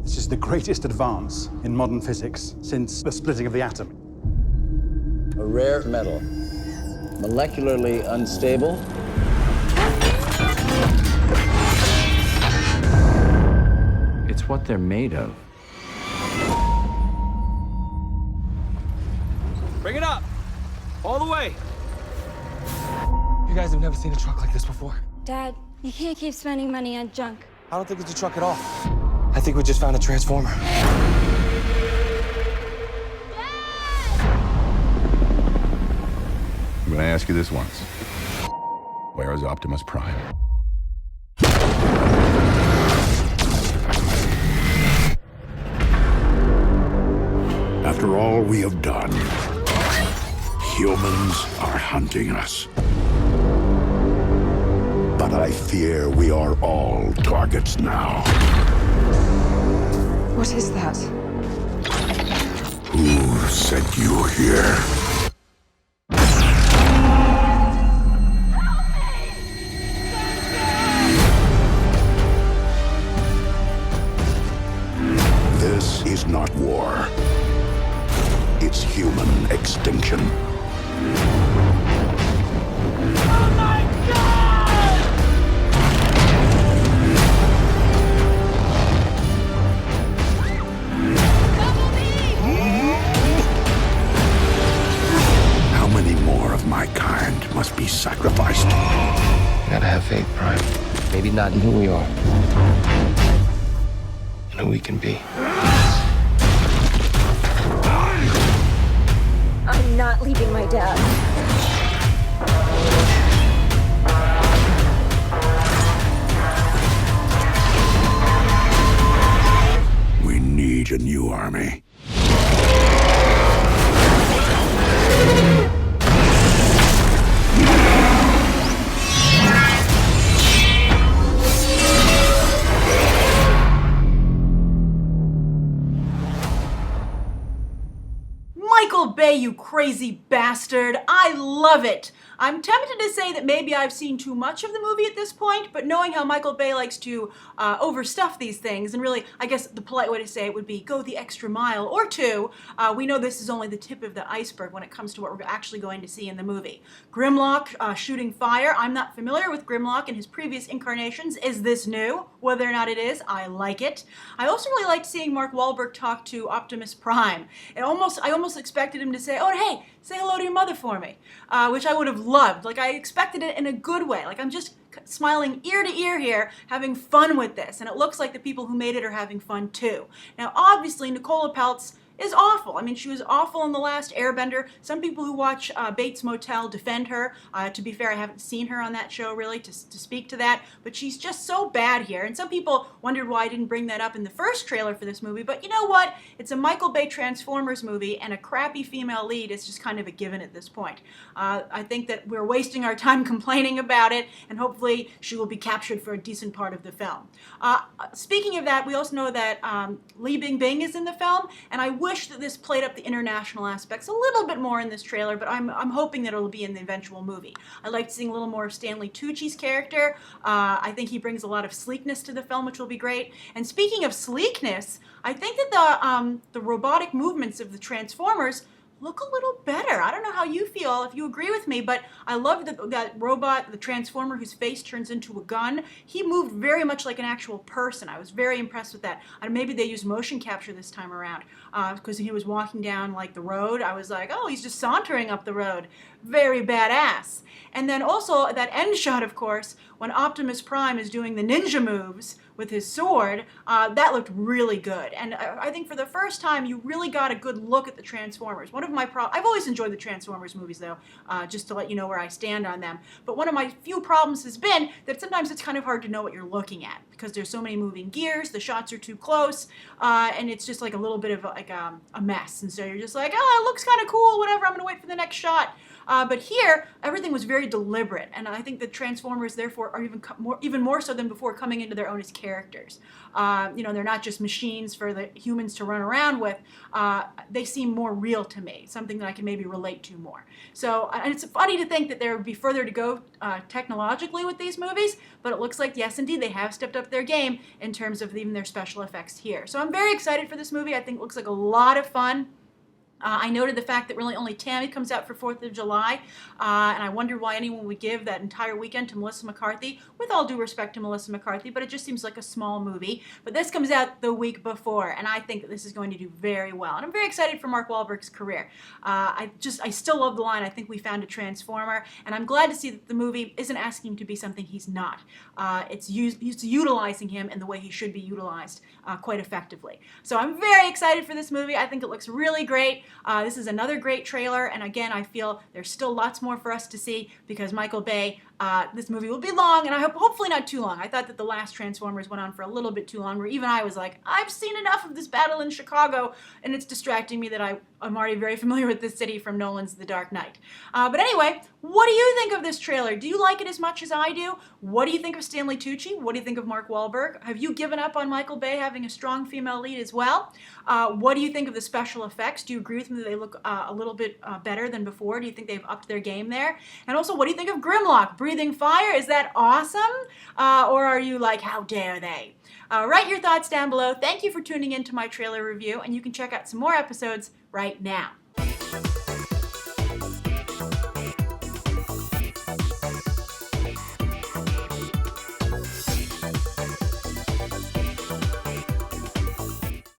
This is the greatest advance in modern physics since the splitting of the atom. A rare metal, molecularly unstable. It's what they're made of. Bring it up! All the way! You guys have never seen a truck like this before. Dad, you can't keep spending money on junk. I don't think it's a truck at all. I think we just found a transformer. I'm gonna ask you this once. Where is Optimus Prime? After all we have done, humans are hunting us. But I fear we are all targets now. What is that? Who sent you here? This is not war. It's human extinction. Oh my God! How many more of my kind must be sacrificed? You gotta have faith, Prime. Maybe not in who we are, and who we can be. I'm not leaving my dad. We need a new army. Michael Bay, you crazy bastard. I love it. I'm tempted to say that maybe I've seen too much of the movie at this point, but knowing how Michael Bay likes to overstuff these things, and really, I guess the polite way to say it would be go the extra mile or two, we know this is only the tip of the iceberg when it comes to what we're actually going to see in the movie. Grimlock shooting fire. I'm not familiar with Grimlock in his previous incarnations. Is this new? Whether or not it is, I like it. I also really liked seeing Mark Wahlberg talk to Optimus Prime. I almost expected him to say, oh, hey, say hello to your mother for me, which I would have loved. Like, I expected it in a good way. Like, I'm just smiling ear to ear here, having fun with this. And it looks like the people who made it are having fun too. Now, obviously, Nicola Peltz is awful. I mean, she was awful in The Last Airbender. Some people who watch Bates Motel defend her. To be fair, I haven't seen her on that show really to speak to that, but she's just so bad here. And some people wondered why I didn't bring that up in the first trailer for this movie, but you know what? It's a Michael Bay Transformers movie, and a crappy female lead is just kind of a given at this point. I think that we're wasting our time complaining about it, and hopefully she will be captured for a decent part of the film. Speaking of that, we also know that Li Bingbing is in the film, and I wish that this played up the international aspects a little bit more in this trailer, but I'm hoping that it'll be in the eventual movie. I liked seeing a little more of Stanley Tucci's character. I think he brings a lot of sleekness to the film, which will be great. And speaking of sleekness, I think that the robotic movements of the Transformers look a little better. I don't know how you feel, if you agree with me, but I love that robot, the Transformer whose face turns into a gun. He moved very much like an actual person. I was very impressed with that. Maybe they used motion capture this time around because he was walking down like the road. I was like, oh, he's just sauntering up the road. Very badass. And then also that end shot, of course, when Optimus Prime is doing the ninja moves with his sword, that looked really good. And I think for the first time, you really got a good look at the Transformers. One of my I've always enjoyed the Transformers movies, though, just to let you know where I stand on them. But one of my few problems has been that sometimes it's kind of hard to know what you're looking at because there's so many moving gears, the shots are too close, and it's just like a little bit of like a mess. And so you're just like, oh, it looks kind of cool, whatever, I'm going to wait for the next shot. But here, everything was very deliberate, and I think the Transformers, therefore, are even more so than before, coming into their own as characters. They're not just machines for the humans to run around with. They seem more real to me, something that I can maybe relate to more. So, and it's funny to think that there would be further to go technologically with these movies, but it looks like, yes, indeed, they have stepped up their game in terms of even their special effects here. So I'm very excited for this movie. I think it looks like a lot of fun. I noted the fact that really only Tammy comes out for 4th of July, and I wonder why anyone would give that entire weekend to Melissa McCarthy, with all due respect to Melissa McCarthy, but it just seems like a small movie. But this comes out the week before, and I think that this is going to do very well. And I'm very excited for Mark Wahlberg's career. I still love the line, I think we found a Transformer, and I'm glad to see that the movie isn't asking to be something he's not. It's utilizing him in the way he should be utilized quite effectively. So I'm very excited for this movie. I think it looks really great. This is another great trailer, and again, I feel there's still lots more for us to see because Michael Bay, this movie will be long, and I hope hopefully not too long. I thought that the last Transformers went on for a little bit too long, where even I was like, I've seen enough of this battle in Chicago, and it's distracting me that I'm already very familiar with this city from Nolan's The Dark Knight. But anyway, what do you think of this trailer? Do you like it as much as I do? What do you think of Stanley Tucci? What do you think of Mark Wahlberg? Have you given up on Michael Bay having a strong female lead as well? What do you think of the special effects? Do you agree with me that they look a little bit better than before? Do you think they've upped their game there? And also, what do you think of Grimlock, breathing fire? Is that awesome? Or are you like, how dare they? Write your thoughts down below. Thank you for tuning in to my trailer review, and you can check out some more episodes right now.